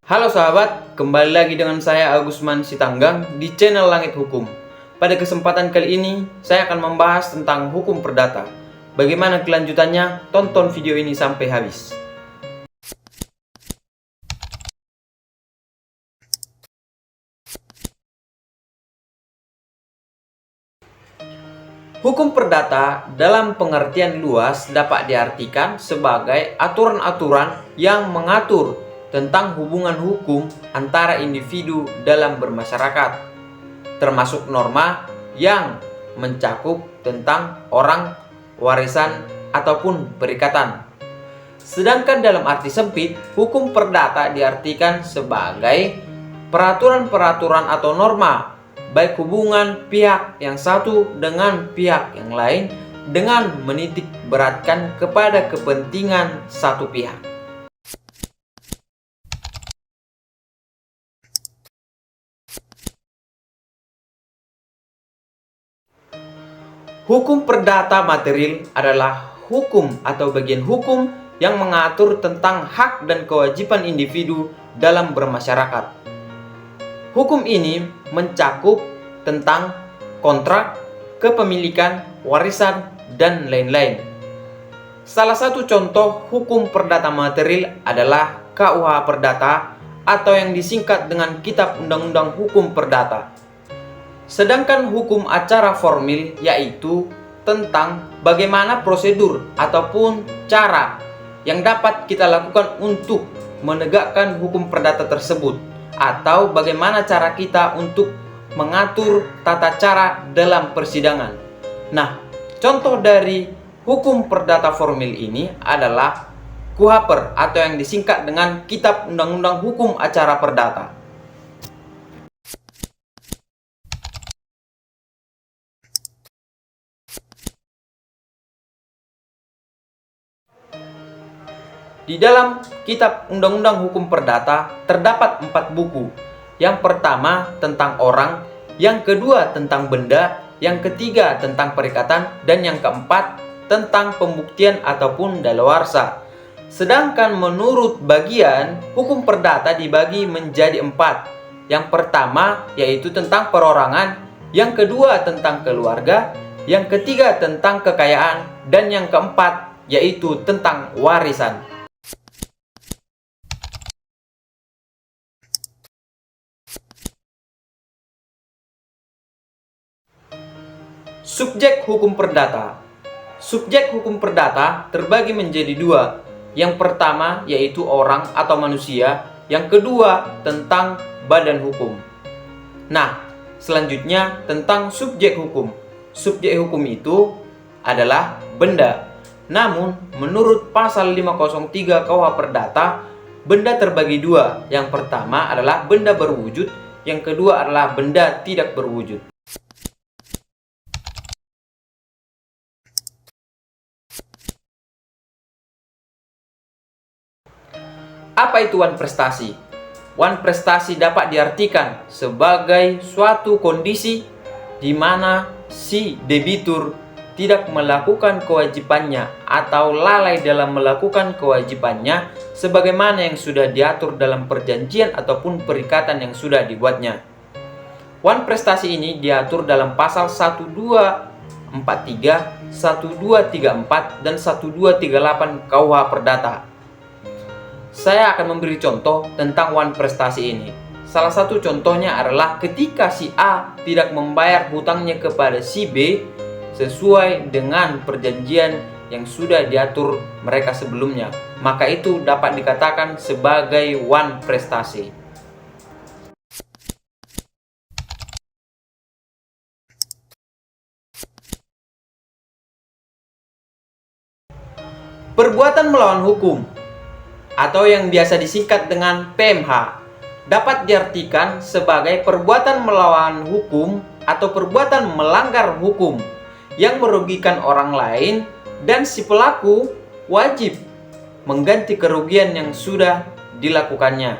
Halo sahabat, kembali lagi dengan saya Agusman Sitanggang di channel Langit Hukum. Pada kesempatan kali ini, saya akan membahas tentang hukum perdata. Bagaimana kelanjutannya? Tonton video ini sampai habis. Hukum perdata dalam pengertian luas dapat diartikan sebagai aturan-aturan yang mengatur tentang hubungan hukum antara individu dalam bermasyarakat, termasuk norma yang mencakup tentang orang, warisan, ataupun perikatan. Sedangkan dalam arti sempit, hukum perdata diartikan sebagai peraturan-peraturan atau norma, baik hubungan pihak yang satu dengan pihak yang lain dengan menitik beratkan kepada kepentingan satu pihak. Hukum perdata material adalah hukum atau bagian hukum yang mengatur tentang hak dan kewajiban individu dalam bermasyarakat. Hukum ini mencakup tentang kontrak, kepemilikan, warisan, dan lain-lain. Salah satu contoh hukum perdata material adalah KUH Perdata atau yang disingkat dengan Kitab Undang-Undang Hukum Perdata. Sedangkan hukum acara formil yaitu tentang bagaimana prosedur ataupun cara yang dapat kita lakukan untuk menegakkan hukum perdata tersebut, atau bagaimana cara kita untuk mengatur tata cara dalam persidangan. Nah, contoh dari hukum perdata formil ini adalah KUHAPER atau yang disingkat dengan Kitab Undang-Undang Hukum Acara Perdata. Di dalam Kitab Undang-Undang Hukum Perdata terdapat 4 buku. Yang pertama tentang orang, yang kedua tentang benda, yang ketiga tentang perikatan, dan yang keempat tentang pembuktian ataupun daluarsa. Sedangkan menurut bagian, hukum perdata dibagi menjadi 4. Yang pertama yaitu tentang perorangan, yang kedua tentang keluarga, yang ketiga tentang kekayaan, dan yang keempat yaitu tentang warisan. Subjek hukum perdata. Subjek hukum perdata terbagi menjadi 2. Yang pertama yaitu orang atau manusia, yang kedua tentang badan hukum. Nah, selanjutnya tentang subjek hukum. Subjek hukum itu adalah benda. Namun, menurut pasal 503 KUH Perdata, benda terbagi 2. Yang pertama adalah benda berwujud, yang kedua adalah benda tidak berwujud. Apa itu wan prestasi? Wan prestasi dapat diartikan sebagai suatu kondisi di mana si debitur tidak melakukan kewajibannya atau lalai dalam melakukan kewajibannya sebagaimana yang sudah diatur dalam perjanjian ataupun perikatan yang sudah dibuatnya. Wan prestasi ini diatur dalam pasal 1243, 1234, dan 1238 KUH Perdata. Saya akan memberi contoh tentang wan prestasi ini. Salah satu contohnya adalah ketika si A tidak membayar hutangnya kepada si B sesuai dengan perjanjian yang sudah diatur mereka sebelumnya, maka itu dapat dikatakan sebagai wan prestasi. Perbuatan melawan hukum atau yang biasa disingkat dengan PMH dapat diartikan sebagai perbuatan melawan hukum atau perbuatan melanggar hukum yang merugikan orang lain dan si pelaku wajib mengganti kerugian yang sudah dilakukannya.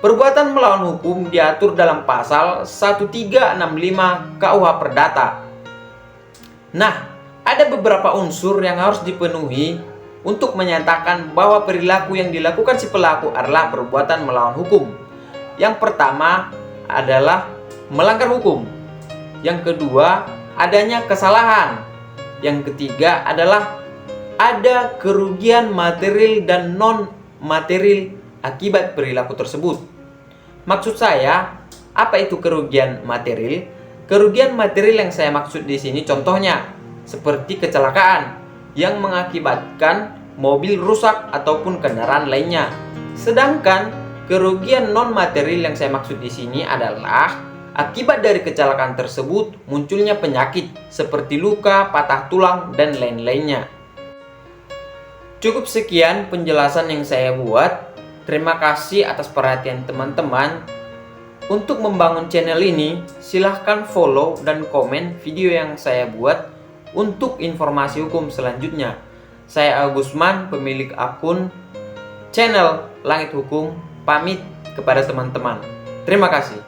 Perbuatan melawan hukum diatur dalam pasal 1365 KUH Perdata. Nah, ada beberapa unsur yang harus dipenuhi untuk menyatakan bahwa perilaku yang dilakukan si pelaku adalah perbuatan melawan hukum. Yang pertama adalah melanggar hukum. Yang kedua, adanya kesalahan. Yang ketiga adalah ada kerugian material dan non-material akibat perilaku tersebut. Maksud saya, apa itu kerugian material? Kerugian material yang saya maksud di sini contohnya seperti kecelakaan yang mengakibatkan mobil rusak ataupun kendaraan lainnya. Sedangkan kerugian non material yang saya maksud di sini adalah akibat dari kecelakaan tersebut munculnya penyakit seperti luka, patah tulang, dan lain-lainnya. Cukup sekian penjelasan yang saya buat. Terima kasih atas perhatian teman-teman. Untuk membangun channel ini, silahkan follow dan komen video yang saya buat untuk informasi hukum selanjutnya. Saya Agusman, pemilik akun channel Langit Hukum, pamit kepada teman-teman. Terima kasih.